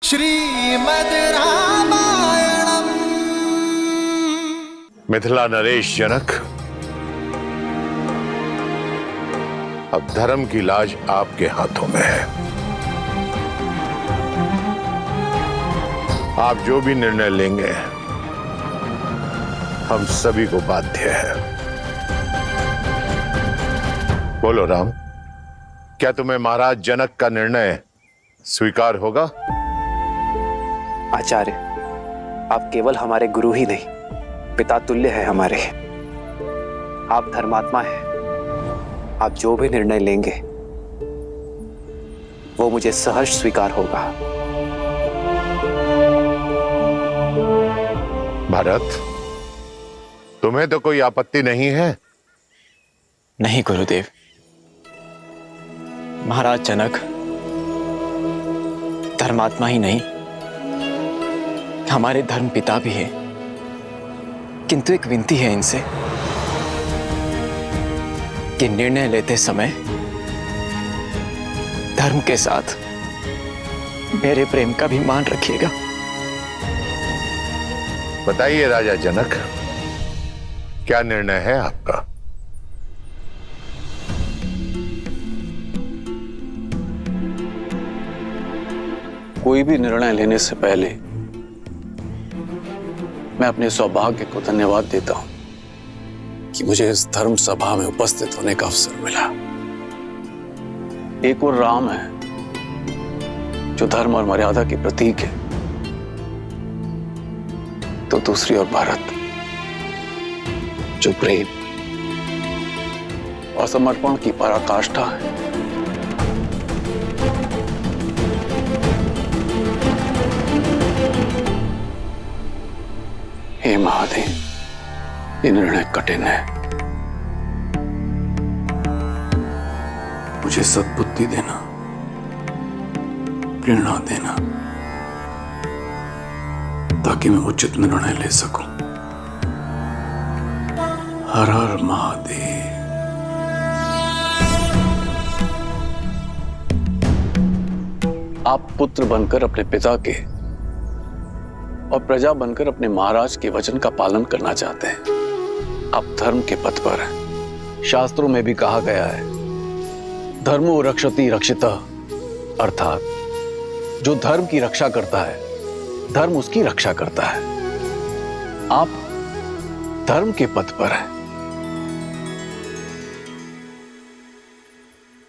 श्रीमद् रामायणम्। मिथिला नरेश जनक, अब धर्म की लाज आपके हाथों में है। आप जो भी निर्णय लेंगे हम सभी को बाध्य है। बोलो राम, क्या तुम्हें महाराज जनक का निर्णय स्वीकार होगा? आचार्य, आप केवल हमारे गुरु ही नहीं, पिता तुल्य है हमारे। आप धर्मात्मा हैं। आप जो भी निर्णय लेंगे वो मुझे सहर्ष स्वीकार होगा। भरत, तुम्हें तो कोई आपत्ति नहीं है? नहीं गुरुदेव। महाराज जनक धर्मात्मा ही नहीं, हमारे धर्म पिता भी हैं। किंतु एक विनती है इनसे कि निर्णय लेते समय धर्म के साथ मेरे प्रेम का भी मान रखिएगा। बताइए राजा जनक, क्या निर्णय है आपका? कोई भी निर्णय लेने से पहले मैं अपने सौभाग्य को धन्यवाद देता हूं कि मुझे इस धर्म सभा में उपस्थित होने का अवसर मिला। एक और राम है जो धर्म और मर्यादा के प्रतीक है, तो दूसरी ओर भारत जो प्रेम और समर्पण की पराकाष्ठा है। हे महादेव, ये निर्णय कठिन है। मुझे सद्बुद्धि देना, प्रेरणा देना, ताकि मैं उचित निर्णय ले सकूं। हर हर महादेव। आप पुत्र बनकर अपने पिता के और प्रजा बनकर अपने महाराज के वचन का पालन करना चाहते हैं। आप धर्म के पथ पर हैं। शास्त्रों में भी कहा गया है, धर्मो रक्षति रक्षितः, अर्थात जो धर्म की रक्षा करता है धर्म उसकी रक्षा करता है। आप धर्म के पथ पर हैं।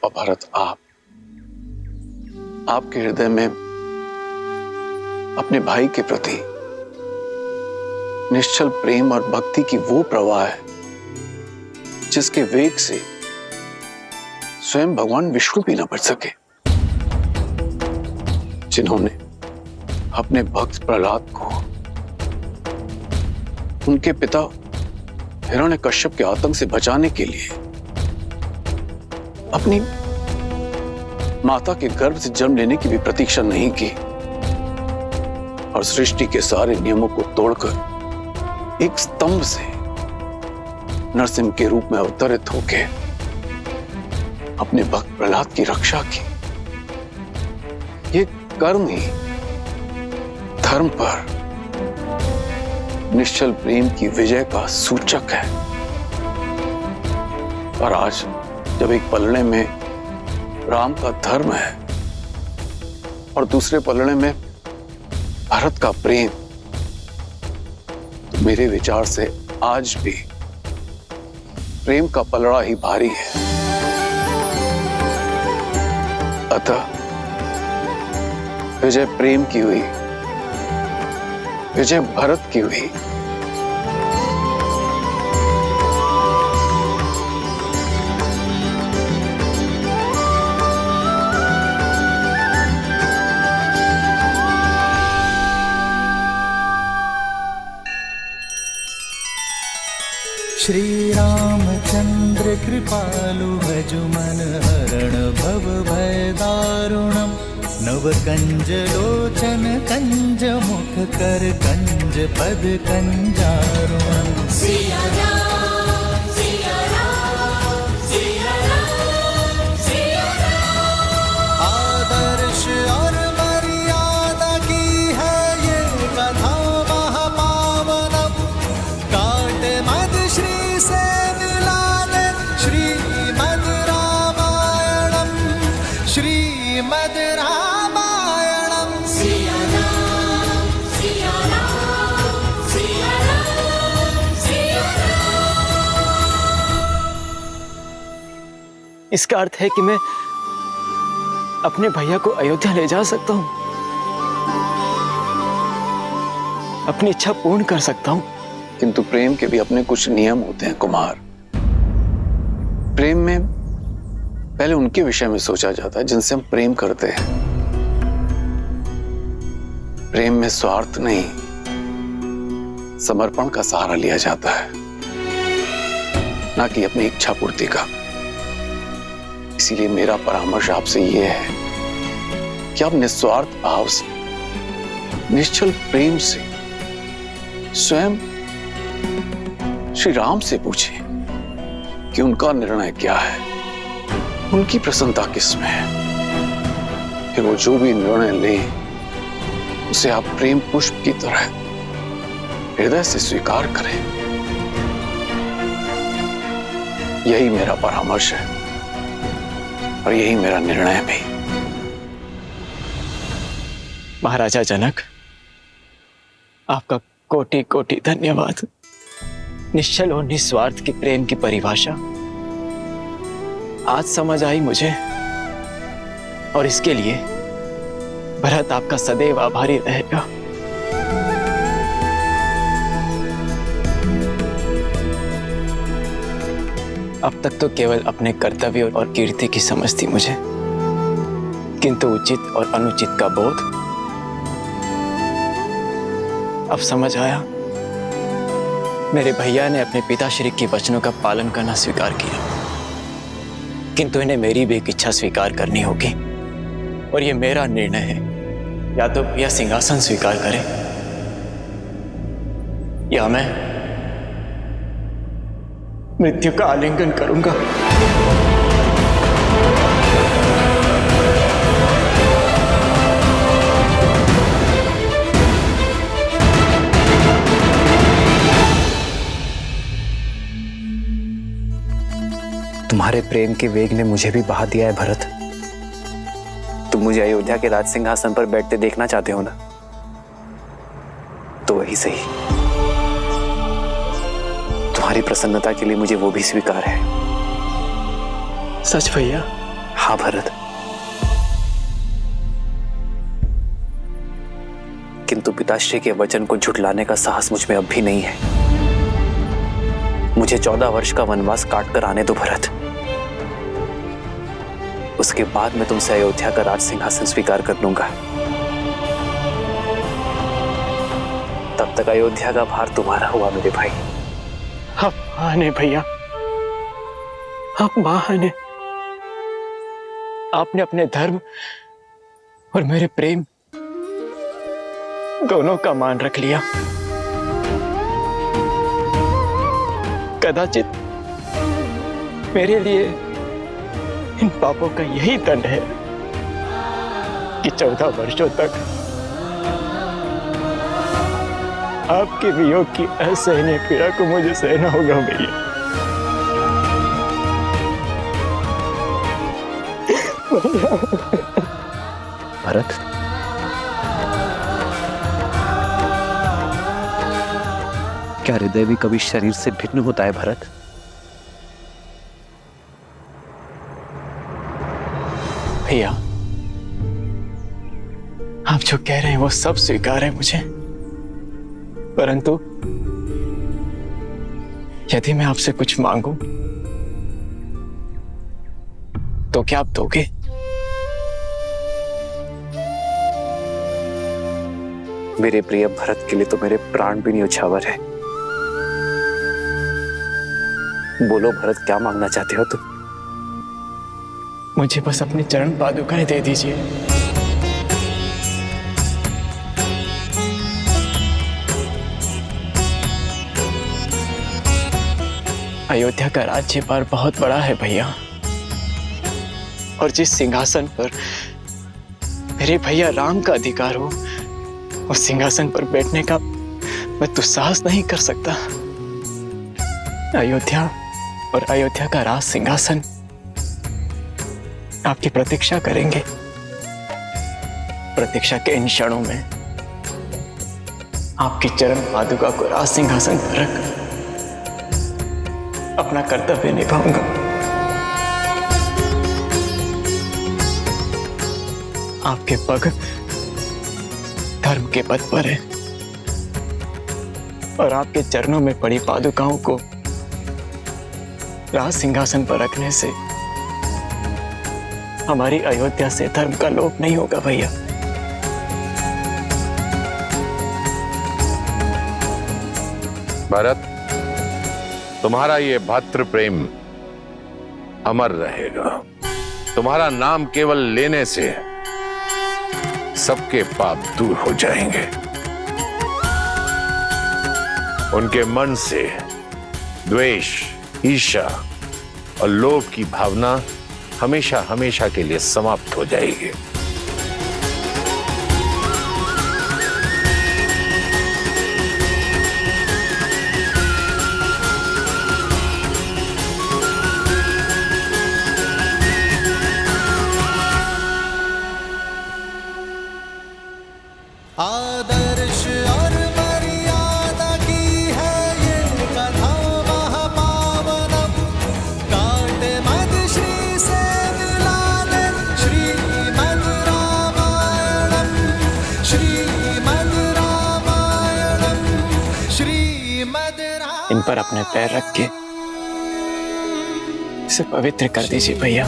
और भारत, आपके हृदय में अपने भाई के प्रति निश्चल प्रेम और भक्ति की वो प्रवाह है जिसके वेग से स्वयं भगवान विष्णु भी न बच सके, जिन्होंने अपने भक्त प्रहलाद को उनके पिता हिरण्यकश्यप के आतंक से बचाने के लिए अपनी माता के गर्भ से जन्म लेने की भी प्रतीक्षा नहीं की और सृष्टि के सारे नियमों को तोड़कर एक स्तंभ से नरसिंह के रूप में अवतरित होके अपने भक्त प्रहलाद की रक्षा की। ये कर्म ही धर्म पर निश्चल प्रेम की विजय का सूचक है। और आज जब एक पलड़े में राम का धर्म है और दूसरे पलड़े में भारत का प्रेम, तो मेरे विचार से आज भी प्रेम का पलड़ा ही भारी है। अतः विजय प्रेम की हुई, विजय भरत की हुई। श्री रामचंद्र कृपालु भजु मन हरण भव भय दारुणम। नव कंज लोचन कंज मुख कर कंज पद कंजारुणम। सिया राम सिया राम सिया राम सिया राम। आदर्श और मर्यादा की इसका अर्थ है कि मैं अपने भैया को अयोध्या ले जा सकता हूं, अपनी इच्छा पूर्ण कर सकता हूं। किंतु प्रेम के भी अपने कुछ नियम होते हैं कुमार। प्रेम में पहले उनके विषय में सोचा जाता है जिनसे हम प्रेम करते हैं। प्रेम में स्वार्थ नहीं, समर्पण का सहारा लिया जाता है, ना कि अपनी इच्छा पूर्ति का। इसीलिए मेरा परामर्श आपसे यह है कि आप निस्वार्थ भाव से, निश्चल प्रेम से स्वयं श्री राम से पूछें कि उनका निर्णय क्या है, उनकी प्रसन्नता किसमें है। फिर वो जो भी निर्णय ले उसे आप प्रेम पुष्प की तरह हृदय से स्वीकार करें। यही मेरा परामर्श है और यही मेरा निर्णय भी। महाराजा जनक, आपका कोटि कोटि धन्यवाद। निश्चल और निस्वार्थ के प्रेम की परिभाषा आज समझ आई मुझे, और इसके लिए भरत आपका सदैव आभारी रहेगा। अब तक तो केवल अपने कर्तव्य और कीर्ति की समझ थी मुझे, किंतु उचित और अनुचित का बोध अब समझ आया। मेरे भैया ने अपने पिताश्री के वचनों का पालन करना स्वीकार किया, किंतु इन्हें मेरी भी एक इच्छा स्वीकार करनी होगी, और ये मेरा निर्णय है। या तो भैया सिंहासन स्वीकार करें या मैं मृत्यु का आलिंगन करूंगा। तुम्हारे प्रेम के वेग ने मुझे भी बहा दिया है भरत। तुम मुझे अयोध्या के राज सिंहासन पर बैठते देखना चाहते हो ना, तो वही सही। तुम्हारी प्रसन्नता के लिए मुझे वो भी स्वीकार है। सच भैया? हाँ भरत, किंतु पिताश्री के वचन को झुठलाने का साहस मुझ में अब भी नहीं है। मुझे 14 वर्ष का वनवास काट कर आने दो भरत। उसके बाद मैं तुमसे अयोध्या का राज सिंहासन स्वीकार कर लूंगा। तब तक अयोध्या का भार तुम्हारा हुआ मेरे भाई। आप महान है भैया, आप महान है। आपने अपने धर्म और मेरे प्रेम दोनों का मान रख लिया। कदाचित मेरे लिए इन पापों का यही दंड है कि 14 वर्षों तक आपके वियोग की असहनीय पीड़ा को मुझे सहना होगा भैया। भरत, क्या हृदय भी कभी शरीर से भिन्न होता है भरत? भैया, आप जो कह रहे हैं वो सब स्वीकार है मुझे, परंतु यदि मैं आपसे कुछ मांगूं तो क्या आप दोगे? मेरे प्रिय भरत के लिए तो मेरे प्राण भी न्यौछावर है। बोलो भरत, क्या मांगना चाहते हो तुम? मुझे बस अपनी चरण पादुकाएं दे दीजिए। अयोध्या का राज्यभार बहुत बड़ा है भैया, और जिस सिंहासन पर मेरे भैया राम का अधिकार हो, उस सिंहासन पर बैठने का मैं दुस्साहस नहीं कर सकता। अयोध्या और अयोध्या का राज सिंहासन आपकी प्रतीक्षा करेंगे। प्रतीक्षा के इन क्षणों में आपकी चरण पादुका को राज सिंहासन पर रख अपना कर्तव्य निभाऊंगा। आपके पग धर्म के पथ पर है और आपके चरणों में पड़ी पादुकाओं को राज सिंहासन पर रखने से हमारी अयोध्या से धर्म का लोप नहीं होगा भैया। भरत, तुम्हारा ये भातृ प्रेम अमर रहेगा। तुम्हारा नाम केवल लेने से सबके पाप दूर हो जाएंगे। उनके मन से द्वेष, ईर्ष्या और लोभ की भावना हमेशा हमेशा के लिए समाप्त हो जाएगी। आदर्श और मर्यादा की है ये कथा महापावनम। काटे मद श्री से मिलाने श्रीमद् रामायणम, श्रीमद् रामायणम, श्रीमद् रामायणम। इन पर अपने पैर रख के इसे पवित्र कर दीजिए भैया।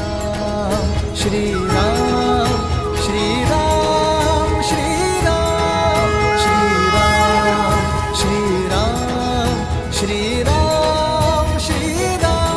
श्री राम, श्री राम, श्री राम, श्री राम, श्री राम, श्री राम, श्री राम।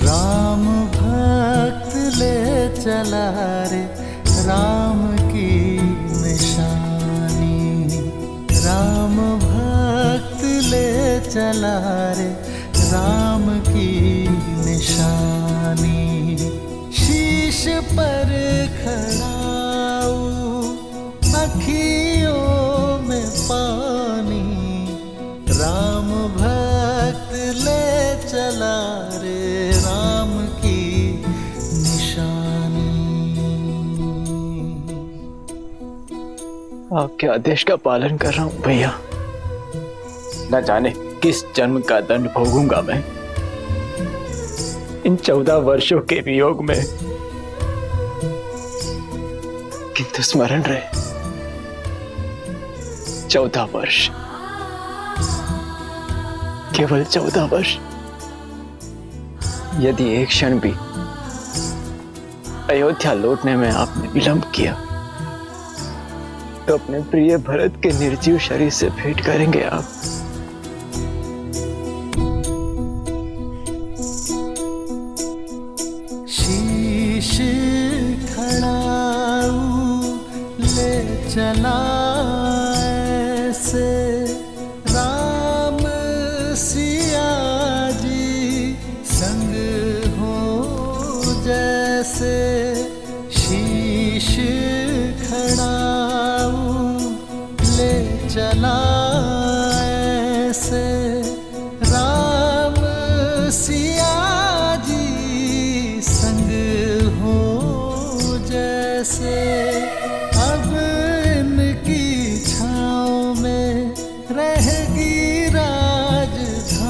राम भक्त ले चला रे राम की निशानी। राम भक्त ले चला रे राम की निशानी। शीश पर खड़ाऊ अखियों में पानी। राम भक्त ले चला रे राम की निशानी। आपके आदेश का पालन कर रहा हूं भैया। न जाने किस जन्म का दंड भोगूंगा मैं इन 14 वर्षों के वियोग में, किंतु स्मरण रहे 14 वर्ष, केवल 14 वर्ष। यदि एक क्षण भी अयोध्या लौटने में आपने विलंब किया तो अपने प्रिय भरत के निर्जीव शरीर से भेंट करेंगे आप। शीश खड़ाऊ ले चला ऐसे राम सिया जी संग हो जैसे। शीश खड़ाऊ ले चला ऐसे राम सिया जी संग हो जैसे। अब इनकी छाँव में रहेगी राजधानी।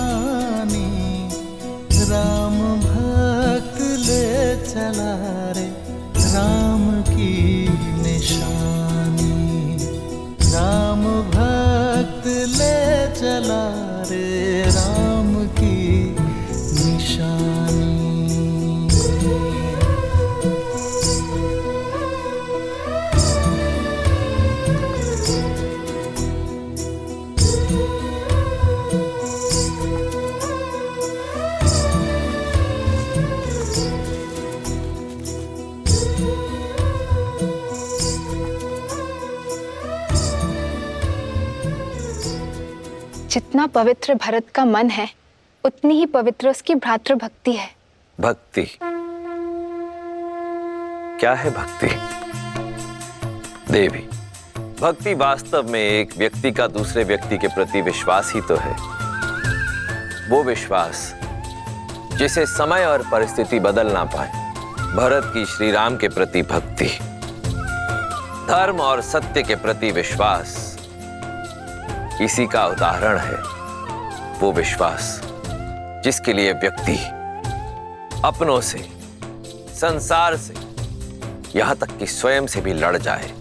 राम भक्त ले चला रे राम की निशानी। राम भक्त ले चला रे राम की निशानी। जितना पवित्र भरत का मन है उतनी ही पवित्र उसकी भ्रातृ भक्ति है। भक्ति क्या है भक्ति? देवी, भक्ति वास्तव में एक व्यक्ति का दूसरे व्यक्ति के प्रति विश्वास ही तो है। वो विश्वास जिसे समय और परिस्थिति बदल ना पाए। भरत की श्री राम के प्रति भक्ति, धर्म और सत्य के प्रति विश्वास, इसी का उदाहरण है वो विश्वास जिसके लिए व्यक्ति अपनों से, संसार से, यहां तक कि स्वयं से भी लड़ जाए।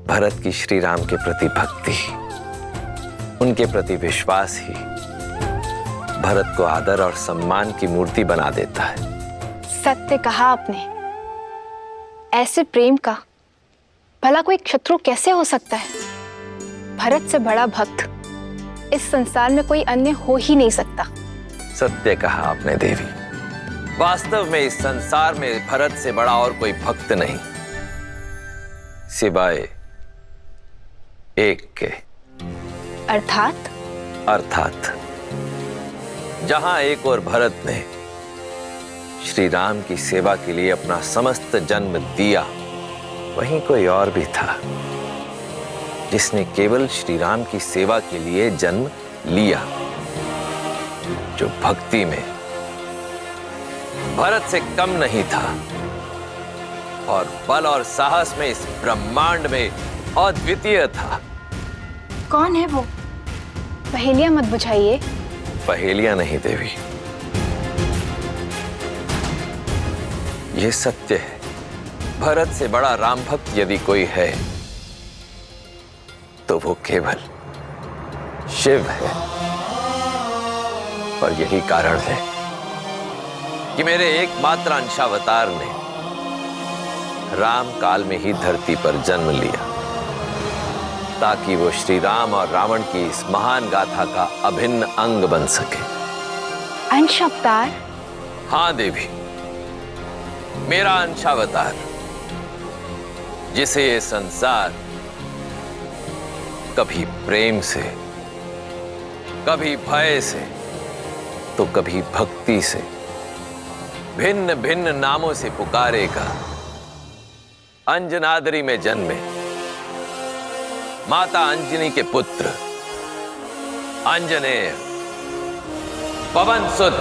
भरत की श्री राम के प्रति भक्ति, उनके प्रति विश्वास ही भरत को आदर और सम्मान की मूर्ति बना देता है। सत्य कहा आपने। ऐसे प्रेम का भला कोई शत्रु कैसे हो सकता है? भरत से बड़ा भक्त इस संसार में कोई अन्य हो ही नहीं सकता। सत्य कहा आपने देवी। वास्तव में इस संसार में भरत से बड़ा और कोई भक्त नहीं, सिवाय एक के। अर्थात जहां एक और भरत ने श्री राम की सेवा के लिए अपना समस्त जन्म दिया, वहीं कोई और भी था जिसने केवल श्री राम की सेवा के लिए जन्म लिया, जो भक्ति में भरत से कम नहीं था और बल और साहस में इस ब्रह्मांड में अद्वितीय था। कौन है वो? पहेलियां मत बुझाइए। पहेलियां नहीं देवी, ये सत्य है। भरत से बड़ा राम भक्त यदि कोई है तो वो केवल शिव है। और यही कारण है कि मेरे एकमात्र अंशावतार ने राम काल में ही धरती पर जन्म लिया, ताकि वो श्री राम और रावण की इस महान गाथा का अभिन्न अंग बन सके। अंशावतार? हाँ देवी, मेरा अंशावतार, जिसे ये संसार कभी प्रेम से, कभी भय से, तो कभी भक्ति से, भिन्न भिन्न नामों से पुकारेगा। अंजनाद्री में जन्मे माता अंजनी के पुत्र अंजनेय, पवन सुत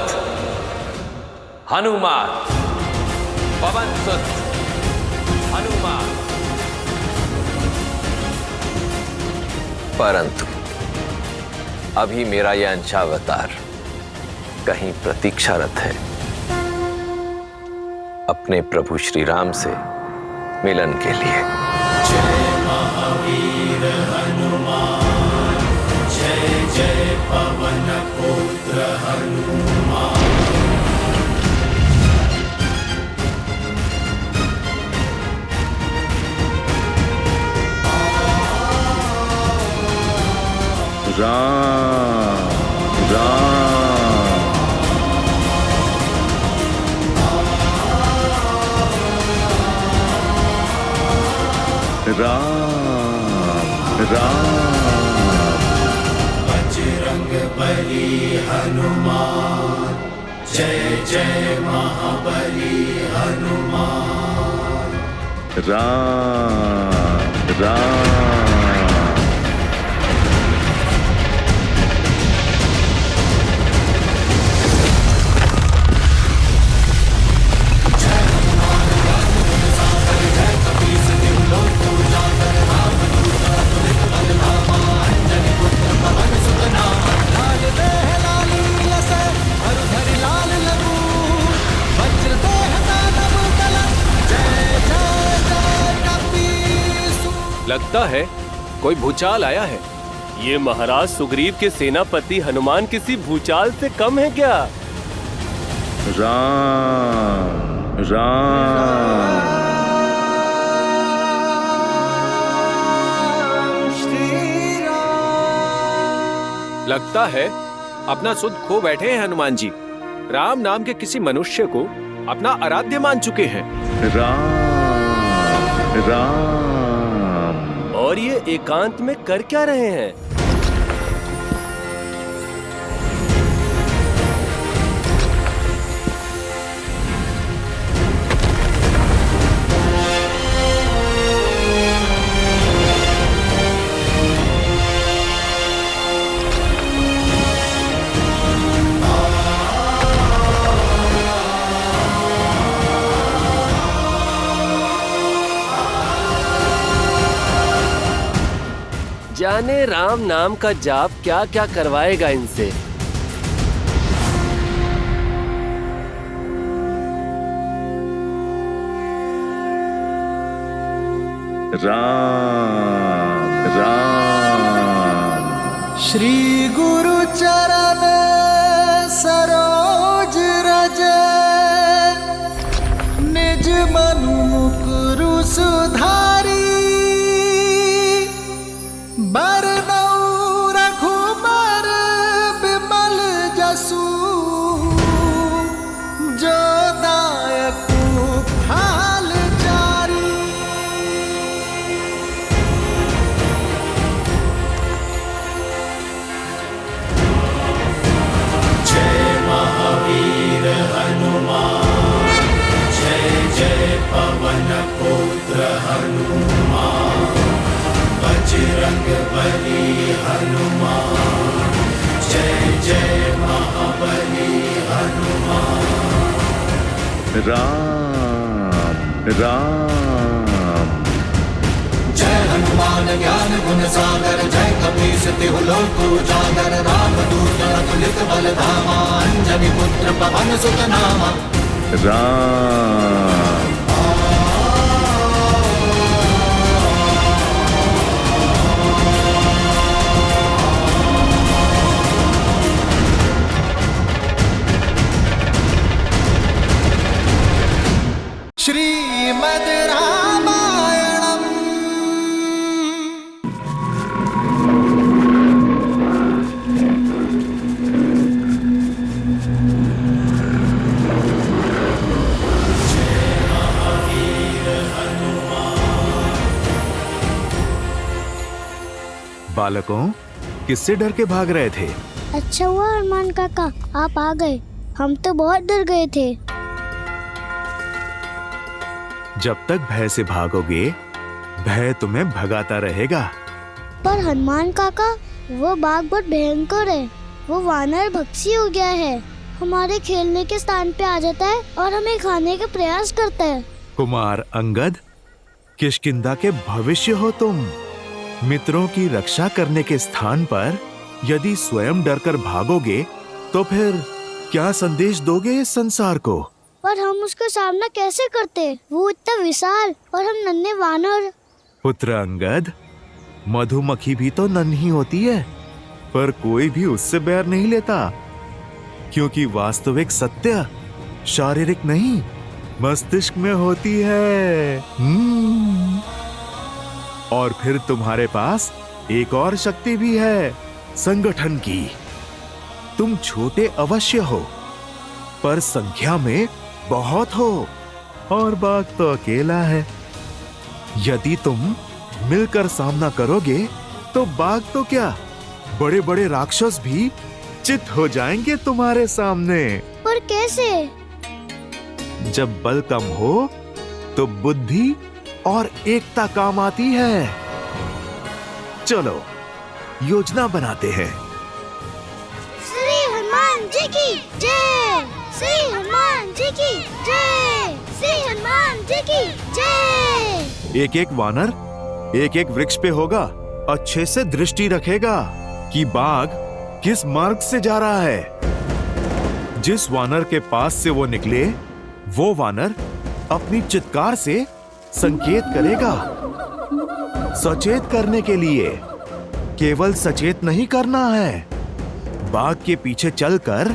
हनुमान, पवन सुत हनुमान। परंतु अभी मेरा यह अंशावतार कहीं प्रतीक्षारत है अपने प्रभु श्री राम से मिलन के लिए। जय महावीर हनुमान, जय जय पवन पुत्र हनुमान। राम राम राम राम। बजरंग बली हनुमान, जय जय महाबली हनुमान। राम राम। लगता है कोई भूचाल आया है। ये महाराज सुग्रीव के सेनापति हनुमान किसी भूचाल से कम है क्या? राम राम। लगता है अपना सुध खो बैठे हैं हनुमान जी। राम नाम के किसी मनुष्य को अपना आराध्य मान चुके हैं। राम राम। और ये एकांत में कर क्या रहे हैं? जाने राम नाम का जाप क्या क्या करवाएगा इनसे। राम राम। श्री गुरु चरण सरोज रज निज मनु मुकुरु सुधारी बरनऊ रघुबर बिमल जसु जो दायकु फाल चारी। राम राम। जय हनुमान ज्ञान गुण सागर जय कपीस तिहु लोक उजागर रामदूत अतुलित बल धामा अंजनी पुत्र पवन सुत नामा। राम श्रीमद् रामायणम्। बालकों, किससे डर के भाग रहे थे? अच्छा हुआ हनुमान काका आप आ गए, हम तो बहुत डर गए थे। जब तक भय से भागोगे, भय तुम्हें भगाता रहेगा। पर हनुमान काका वो बाघ बहुत भयंकर है, वो वानर भक्षी हो गया है, हमारे खेलने के स्थान पे आ जाता है और हमें खाने का प्रयास करता है। कुमार अंगद, किष्किंधा के भविष्य हो तुम। मित्रों की रक्षा करने के स्थान पर यदि स्वयं डरकर भागोगे तो फिर क्या संदेश दोगे इस संसार को? पर हम उसका सामना कैसे करते, वो इतना विशाल और हम नन्हे वानर। पुत्र अंगद, मधुमक्खी भी तो नन्ही होती है, पर कोई भी उससे बैर नहीं लेता, क्योंकि वास्तविक सत्य शारीरिक नहीं मस्तिष्क में होती है। और फिर तुम्हारे पास एक और शक्ति भी है, संगठन की। तुम छोटे अवश्य हो, पर संख्या में बहुत हो, और बाघ तो अकेला है। यदि तुम मिलकर सामना करोगे तो बाघ तो क्या, बड़े बड़े राक्षस भी चित हो जाएंगे तुम्हारे सामने। पर कैसे? जब बल कम हो तो बुद्धि और एकता काम आती है। चलो योजना बनाते हैं। श्री हनुमान जी की जय, श्री हनुमान जी की जय, श्री हनुमान जी की जय। एक एक वानर एक एक वृक्ष पे होगा, अच्छे से दृष्टि रखेगा कि बाघ किस मार्ग से जा रहा है। जिस वानर के पास से वो निकले, वो वानर अपनी चित्कार से संकेत करेगा। सचेत करने के लिए केवल सचेत नहीं करना है, बाघ के पीछे चलकर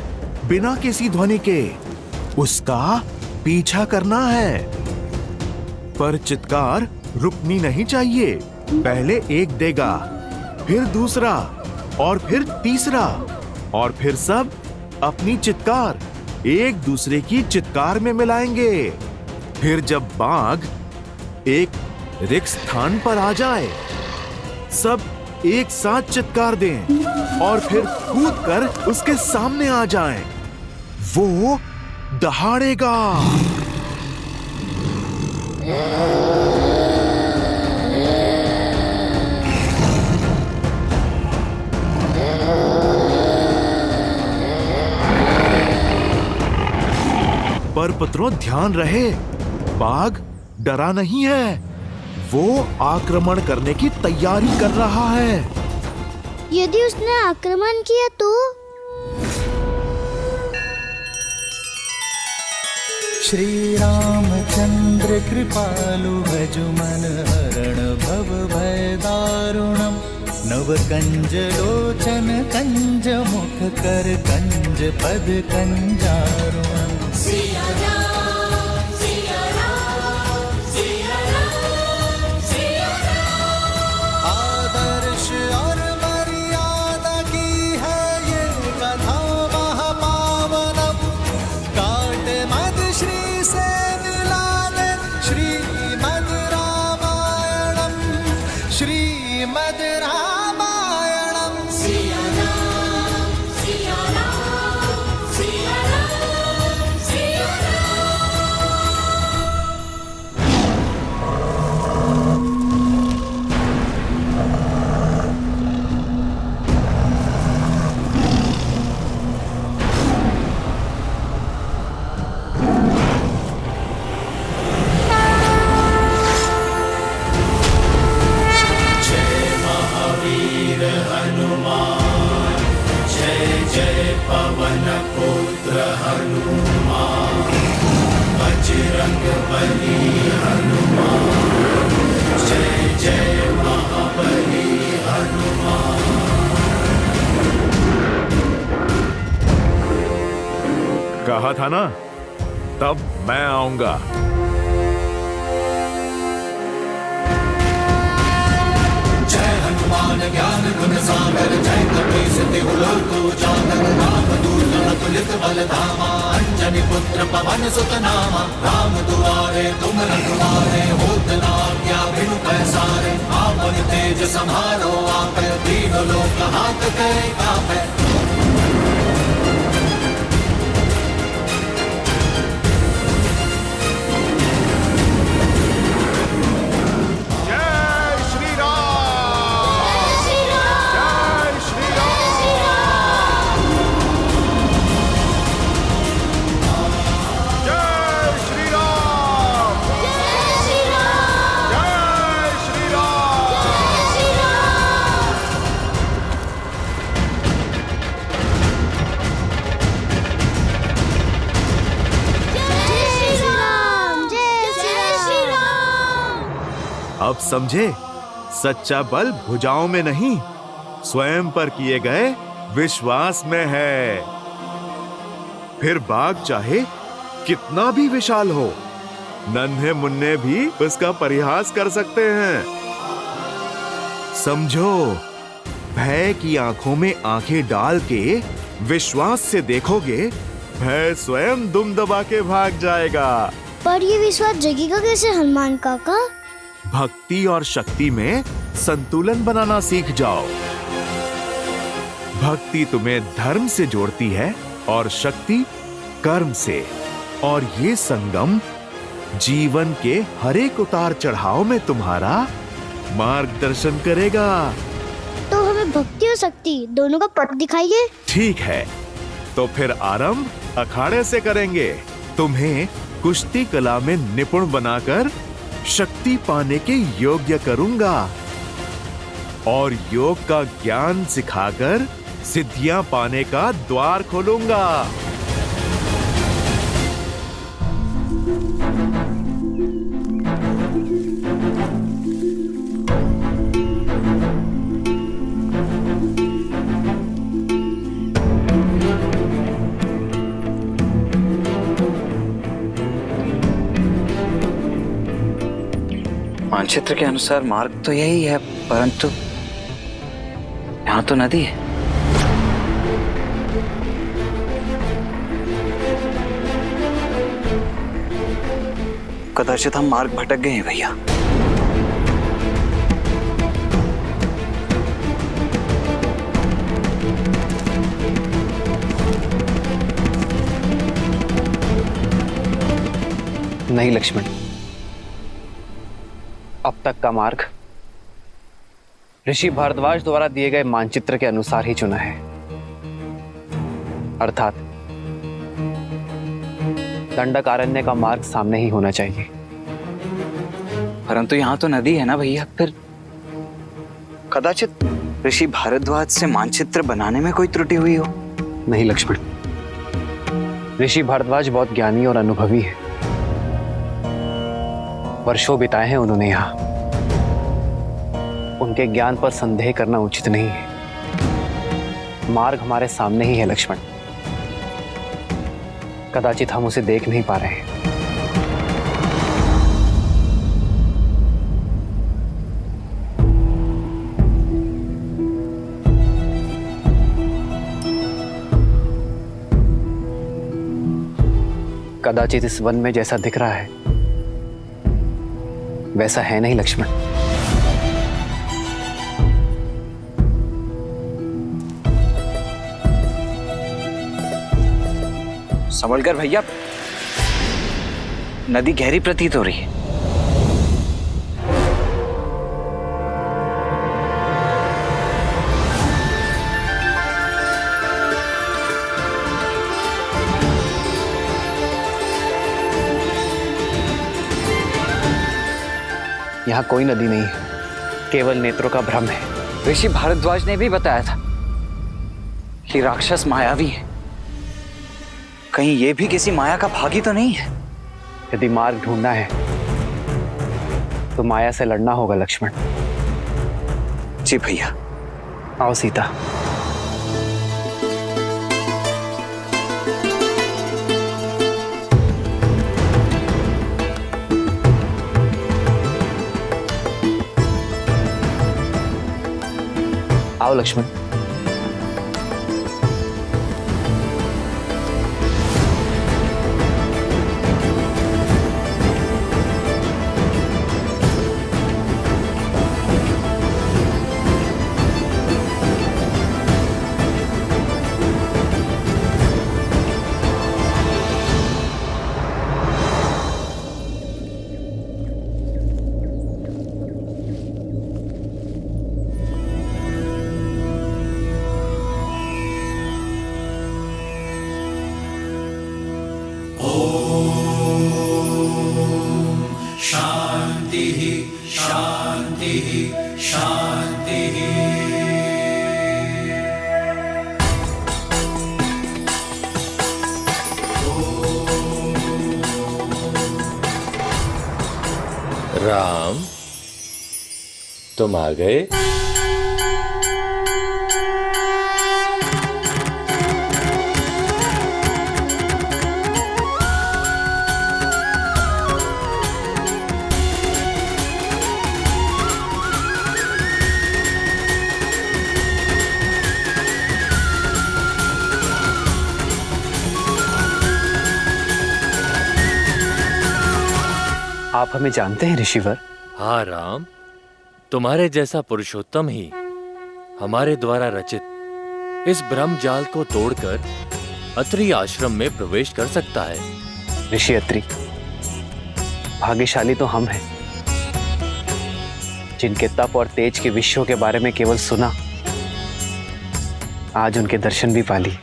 बिना किसी ध्वनि के उसका पीछा करना है। पर चित्कार रुकनी नहीं चाहिए। पहले एक देगा, फिर दूसरा, और फिर तीसरा, और फिर सब अपनी चित्कार एक दूसरे की चित्कार में मिलाएंगे। फिर जब बाघ एक रिक्त स्थान पर आ जाए, सब एक साथ चित्कार दें और फिर कूदकर उसके सामने आ जाएं। वो दहाड़ेगा। पर पुत्रों ध्यान रहे, बाघ डरा नहीं है, वो आक्रमण करने की तैयारी कर रहा है। यदि उसने आक्रमण किया तो? श्री रामचंद्र कृपालु भजु मन हरण भव भय दारुणम नव कंज लोचन कंज मुख कर कंज पद कंजारुणम सिया राम सिया राम सिया राम सिया राम। आदर्श और मर्यादा की है ये कथा महापावनम काट मद श्री से मिला दे श्रीमद रामायणम श्रीमद रामायणम सिया राम सिया राम सिया राम सिया राम। जय महावीर हनुमान जय जय पवन पुत्र हनुमान बजरंग बली हनुमान जय जय महाबली हनुमान। कहा था ना, तब मैं आऊंगा। जय हनुमान ज्ञान गुण सागर जय कपीस तिहु लोक उजागर रामदूत अतुलित बल धामा अंजनी पुत्र पवन सुत नामा राम दुआरे तुम रखवारे होत न आज्ञा बिनु पैसारे आपन तेज समारो आपे दीन लोक हाथ करे कापे। जय श्री राम, जय श्री राम, जय श्री राम, जय श्री राम। जय श्री राम, जय श्री राम। अब समझे, सच्चा बल भुजाओं में नहीं, स्वयं पर किए गए विश्वास में है। फिर बाग चाहे कितना भी विशाल हो, नन्हे मुन्ने भी उसका परिहास कर सकते हैं। समझो, भय की आंखों में आंखें डाल के विश्वास से देखोगे, भय स्वयं दुम दबा के भाग जाएगा। पर ये विश्वास जगेगा कैसे हनुमान काका? भक्ति और शक्ति में संतुलन बनाना सीख जाओ। भक्ति तुम्हें धर्म से जोड़ती है और शक्ति कर्म से, और ये संगम जीवन के हर एक उतार चढ़ाव में तुम्हारा मार्गदर्शन करेगा। तो हमें भक्ति और शक्ति दोनों का पथ दिखाइए। ठीक है, तो फिर आरंभ अखाड़े से करेंगे। तुम्हें कुश्ती कला में निपुण बनाकर शक्ति पाने के योग्य करूंगा और योग का ज्ञान सिखाकर सिद्धियां पाने का द्वार खोलूंगा। मानचित्र के अनुसार मार्ग तो यही है, परंतु यहाँ तो नदी है। कदाचित हम मार्ग भटक गए हैं भैया। नहीं लक्ष्मण, अब तक का मार्ग ऋषि भारद्वाज द्वारा दिए गए मानचित्र के अनुसार ही चुना है, अर्थात दंडकारण्य का मार्ग सामने ही होना चाहिए। परंतु यहाँ तो नदी है ना भैया, फिर कदाचित ऋषि भारद्वाज से मानचित्र बनाने में कोई त्रुटि हुई हो? नहीं लक्ष्मण, ऋषि भारद्वाज बहुत ज्ञानी और अनुभवी है। वर्षों बिताए हैं उन्होंने यहाँ। उनके ज्ञान पर संदेह करना उचित नहीं है। मार्ग हमारे सामने ही है लक्ष्मण, कदाचित हम उसे देख नहीं पा रहे हैं। कदाचित इस वन में जैसा दिख रहा है वैसा है नहीं लक्ष्मण। संभलकर भैया, नदी गहरी प्रतीत हो रही है। यहाँ कोई नदी नहीं है, केवल नेत्रों का भ्रम है। ऋषि भारद्वाज ने भी बताया था कि राक्षस मायावी है। कहीं ये भी किसी माया का भागी तो नहीं है? यदि मार्ग ढूंढना है तो माया से लड़ना होगा लक्ष्मण। जी भैया। आओ सीता। आओ लक्ष्मण। शांति शांति शांति। राम, तुम आ गए? आप हमें जानते हैं ऋषिवर? हाँ राम, तुम्हारे जैसा पुरुषोत्तम ही हमारे द्वारा रचित इस ब्रह्म जाल को तोड़कर अत्रि आश्रम में प्रवेश कर सकता है। ऋषि अत्रि, भाग्यशाली तो हम हैं जिनके तप और तेज के विषयों के बारे में केवल सुना, आज उनके दर्शन भी पा लिए।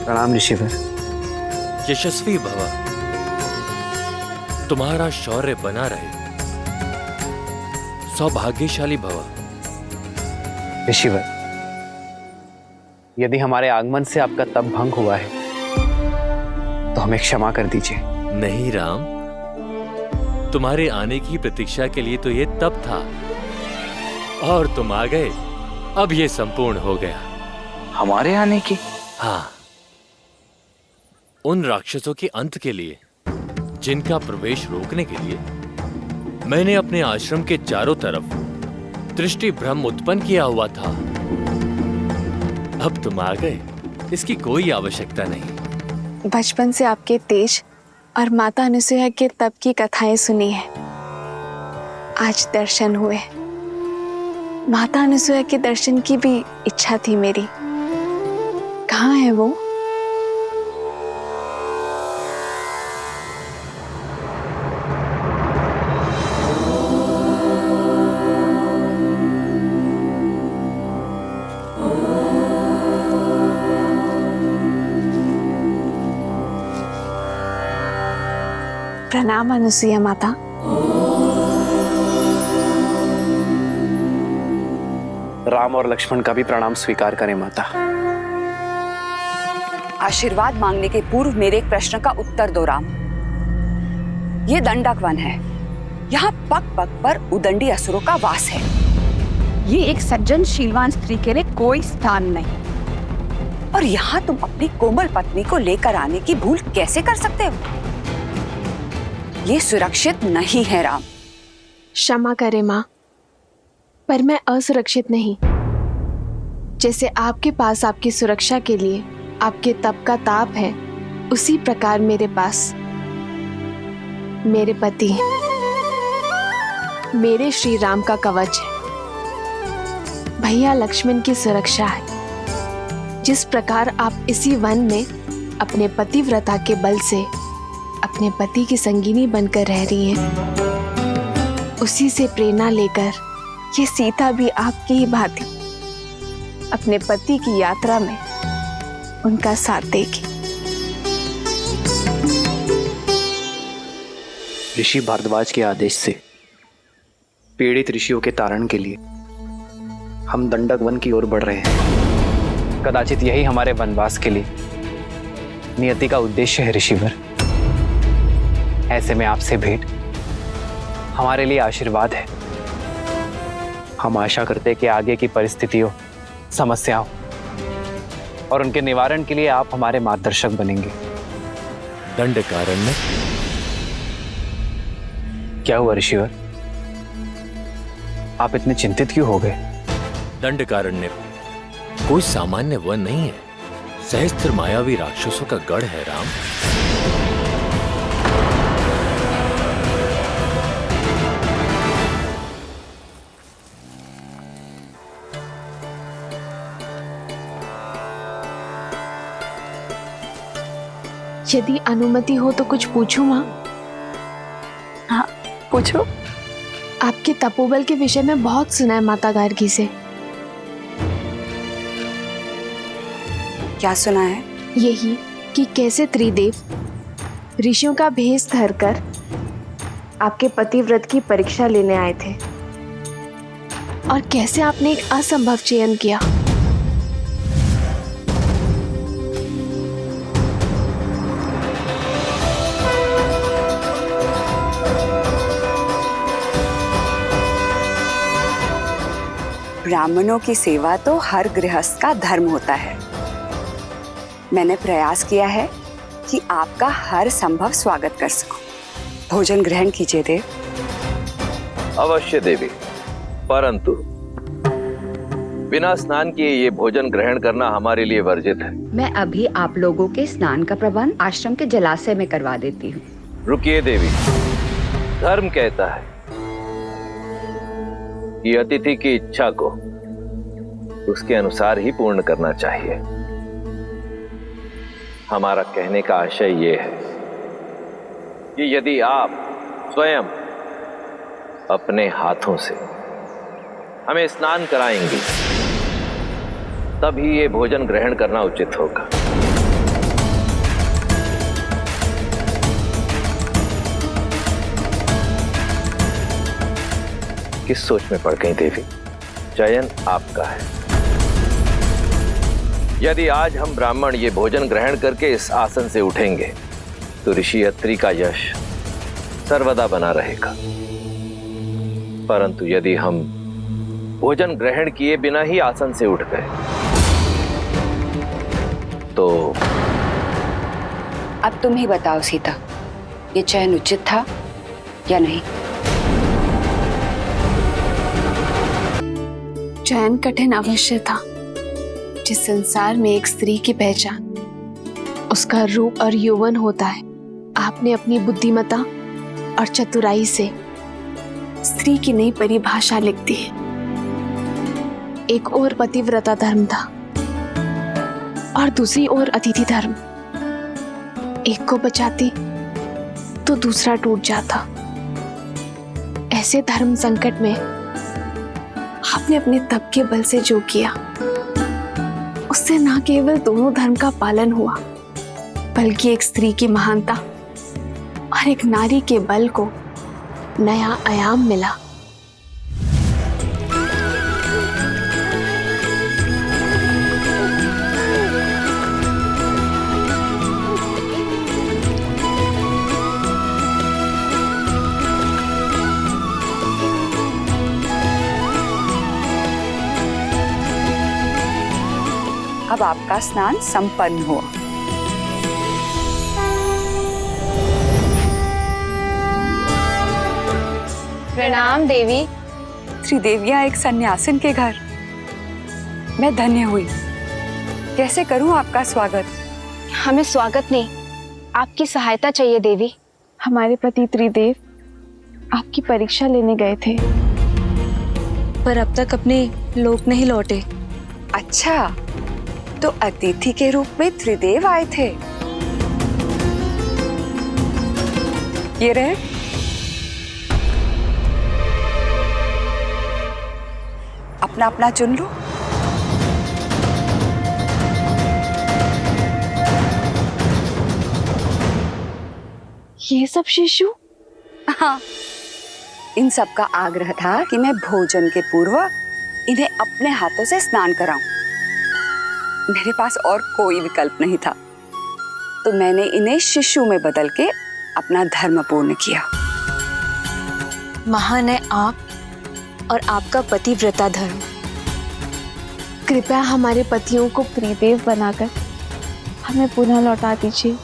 प्रणाम ऋषिवर। यशस्वी भव, तुम्हारा शौर्य बना रहे। सौभाग्यशाली भव। ऋषिवर, यदि हमारे आगमन से आपका तप भंग हुआ है तो हमें क्षमा कर दीजिए। नहीं राम, तुम्हारे आने की प्रतीक्षा के लिए तो ये तप था और तुम आ गए। अब ये संपूर्ण हो गया। हमारे आने की? हाँ, उन राक्षसों के अंत के लिए जिनका प्रवेश रोकने के लिए मैंने अपने आश्रम के चारों तरफ दृष्टि भ्रम उत्पन्न किया हुआ था। अब तुम आ गए, इसकी कोई आवश्यकता नहीं। बचपन से आपके तेज और माता अनुसुईया के तप की कथाएं सुनी है, आज दर्शन हुए। माता अनुसुईया के दर्शन की भी इच्छा थी मेरी। कहाँ है वो? प्रणाम अनुसुईया माता। राम और लक्ष्मण का भी प्रणाम स्वीकार करें माता। आशीर्वाद मांगने के पूर्व मेरे एक प्रश्न का उत्तर दो राम। ये दंडक वन है, यहाँ पग पग पर उदंडी असुरों का वास है। ये एक सज्जन शीलवान स्त्री के लिए कोई स्थान नहीं, और यहाँ तुम अपनी कोमल पत्नी को लेकर आने की भूल कैसे कर सकते हो? ये सुरक्षित नहीं है राम। क्षमा करें माँ, पर मैं असुरक्षित नहीं। जैसे आपके पास आपकी सुरक्षा के लिए आपके तप का ताप है, उसी प्रकार मेरे पास मेरे पति, मेरे श्री राम का कवच है, भैया लक्ष्मण की सुरक्षा है। जिस प्रकार आप इसी वन में अपने पतिव्रता के बल से अपने पति की संगिनी बनकर रह रही हैं, उसी से प्रेरणा लेकर ये सीता भी आपकी ही भांति अपने पति की यात्रा में उनका साथ देगी। ऋषि भारद्वाज के आदेश से पीड़ित ऋषियों के तारण के लिए हम दंडक वन की ओर बढ़ रहे हैं। कदाचित यही हमारे वनवास के लिए नियति का उद्देश्य है ऋषिवर। ऐसे में आपसे भेंट हमारे लिए आशीर्वाद है। हम आशा करते हैं कि आगे की परिस्थितियों, समस्याओं और उनके निवारण के लिए आप हमारे मार्गदर्शक बनेंगे। दंडकारण्य। क्या हुआ ऋषिवर? आप इतने चिंतित क्यों हो गए? दंडकारण्य कोई सामान्य वन नहीं है, सहस्त्र मायावी राक्षसों का गढ़ है राम। यदि अनुमति हो तो कुछ पूछूं माँ? हाँ पूछो। आपके तपोबल के विषय में बहुत सुना है माता गार्गी से। क्या सुना है? यही कि कैसे त्रिदेव ऋषियों का भेष धरकर आपके पतिव्रत की परीक्षा लेने आए थे, और कैसे आपने एक असंभव चयन किया। ब्राह्मणों की सेवा तो हर गृहस्थ का धर्म होता है। मैंने प्रयास किया है कि आपका हर संभव स्वागत कर सकूं। भोजन ग्रहण कीजिए देव। अवश्य देवी, परंतु बिना स्नान किए ये भोजन ग्रहण करना हमारे लिए वर्जित है। मैं अभी आप लोगों के स्नान का प्रबंध आश्रम के जलाशय में करवा देती हूँ। रुकिए देवी, धर्म कहता है कि अतिथि की इच्छा को उसके अनुसार ही पूर्ण करना चाहिए। हमारा कहने का आशय ये है कि यदि आप स्वयं अपने हाथों से हमें स्नान कराएंगे, तभी ये भोजन ग्रहण करना उचित होगा। किस सोच में पड़ गई देवी? चयन आपका है। यदि आज हम ब्राह्मण ये भोजन ग्रहण करके इस आसन से उठेंगे तो ऋषि अत्रि का यश सर्वदा बना रहेगा। परंतु यदि हम भोजन ग्रहण किए बिना ही आसन से उठ गए तो अब तुम ही बताओ सीता, ये चयन उचित था या नहीं? चयन कठिन अवश्य था। जिस संसार में एक स्त्री की पहचान उसका रूप और यौवन होता है, आपने अपनी बुद्धिमता और चतुराई से स्त्री की नई परिभाषा लिख दी है। एक और पतिव्रता धर्म था और दूसरी ओर अतिथि धर्म। एक को बचाती तो दूसरा टूट जाता। ऐसे धर्म संकट में आपने अपने तप के बल से जो किया, उससे न केवल दोनों धर्म का पालन हुआ, बल्कि एक स्त्री की महानता और एक नारी के बल को नया आयाम मिला। अब आपका स्नान संपन्न हुआ। प्रणाम देवी। त्रिदेवियां एक सन्यासिन के घर, मैं धन्य हुई। कैसे करूं आपका स्वागत? हमें स्वागत नहीं, आपकी सहायता चाहिए देवी। हमारे पति त्रिदेव आपकी परीक्षा लेने गए थे, पर अब तक अपने लोक नहीं लौटे। अच्छा, तो अतिथि के रूप में त्रिदेव आए थे। ये रहे। अपना अपना चुन लो। ये सब शिशु? हाँ, इन सब का आग्रह था कि मैं भोजन के पूर्व इन्हें अपने हाथों से स्नान कराऊं। मेरे पास और कोई विकल्प नहीं था, तो मैंने इन्हें शिशु में बदल के अपना धर्म पूर्ण किया। महान है आप और आपका पतिव्रता धर्म। कृपया हमारे पतियों को त्रिदेव बनाकर हमें पुनः लौटा दीजिए।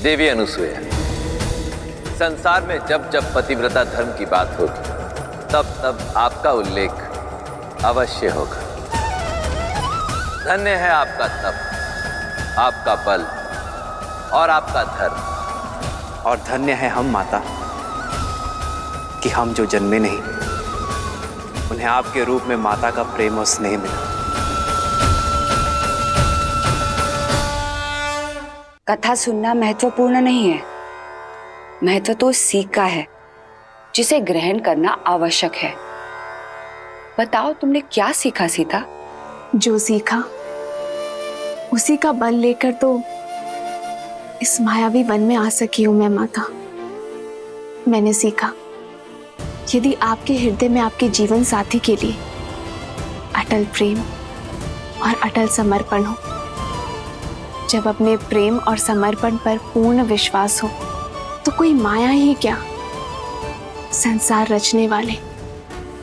देवी अनुसुईया, संसार में जब जब पतिव्रता धर्म की बात होगी, तब तब आपका उल्लेख अवश्य होगा। धन्य है आपका तप, आपका बल और आपका धर्म। और धन्य है हम माता कि हम जो जन्मे नहीं, उन्हें आपके रूप में माता का प्रेम और स्नेह मिला। कथा सुनना महत्वपूर्ण नहीं है, महत्व तो सीख का है जिसे ग्रहण करना आवश्यक है। बताओ, तुमने क्या सीखा सीता? जो सीखा उसी का बल लेकर तो इस मायावी वन में आ सकी हूं मैं माता। मैंने सीखा, यदि आपके हृदय में आपके जीवन साथी के लिए अटल प्रेम और अटल समर्पण हो, जब अपने प्रेम और समर्पण पर पूर्ण विश्वास हो, तो कोई माया ही क्या, संसार रचने वाले,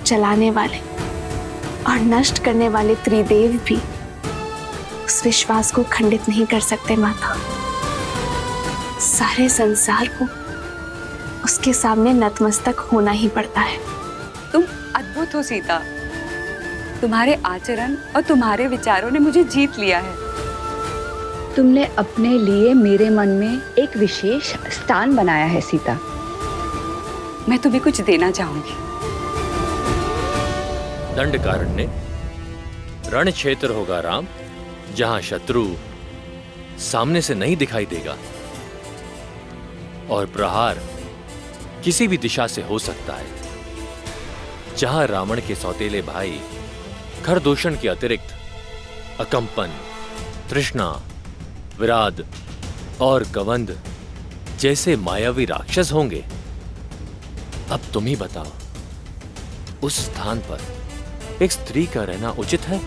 चलाने वाले और नष्ट करने वाले त्रिदेव भी उस विश्वास को खंडित नहीं कर सकते माता। सारे संसार को उसके सामने नतमस्तक होना ही पड़ता है। तुम अद्भुत हो सीता, तुम्हारे आचरण और तुम्हारे विचारों ने मुझे जीत लिया है। तुमने अपने लिए मेरे मन में एक विशेष स्थान बनाया है सीता। मैं तुम्हें कुछ देना चाहूंगी। दंडकारण्य रण क्षेत्र होगा राम, जहां शत्रु सामने से नहीं दिखाई देगा और प्रहार किसी भी दिशा से हो सकता है। जहां रावण के सौतेले भाई खरदूषण के अतिरिक्त अकंपन, तृष्णा, विराद और कवंद जैसे मायावी राक्षस होंगे। अब तुम ही बताओ, उस स्थान पर एक स्त्री का रहना उचित है?